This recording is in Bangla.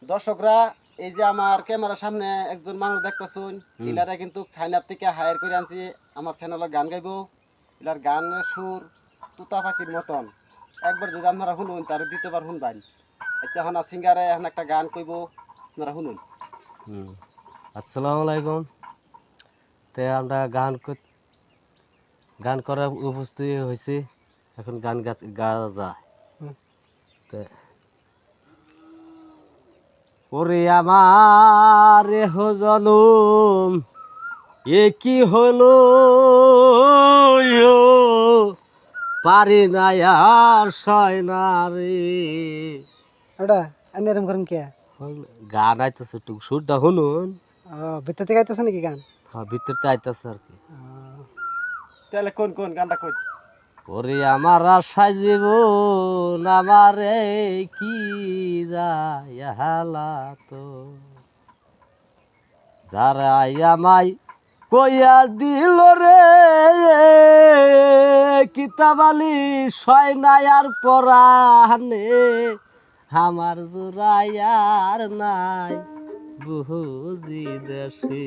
দর্শকরা, এই যে আমার ক্যামেরার সামনে একজন মানুষ দেখতেছুন, হুম। ইলারা কিন্তু চাইনার থেকে হায়ার করে আনছি আমার চ্যানেলে গান গাইবো। ইলার গানের সুর তুতা পাখির মতন। একবার যদি আপনারা শুনুন তার দ্বিতীয়বার শুনবেন। আচ্ছা, এখন সিঙ্গারে এখন একটা গান কইব, আপনারা শুনুন। হুম। আসসালামু আলাইকুম। তে আমরা গান করার উপস্থিত হয়েছি। এখন গান গাওয়া যায়। হুম। তে ওরে আমার এহ জনম এ কি হলো, পারি না আর সয় না রে। ওটা আমি এরকম করেন কে? গান আইতেছে, একটু সুরটা শুনুন। ভিতর থেকে আইতেছে নাকি গান? হ্যাঁ, ভিতরতে আইতেছে আর কি। তাহলে কোন কোন গানটা কই? ওরে আমার আশায় জীবন আমারে কি হালা তো, যারা আমায় কইয়া দিল রে কিতাবালি সয় নাই আর পরানে, আমার জোড়াই আর নাই বুঝি দেশে।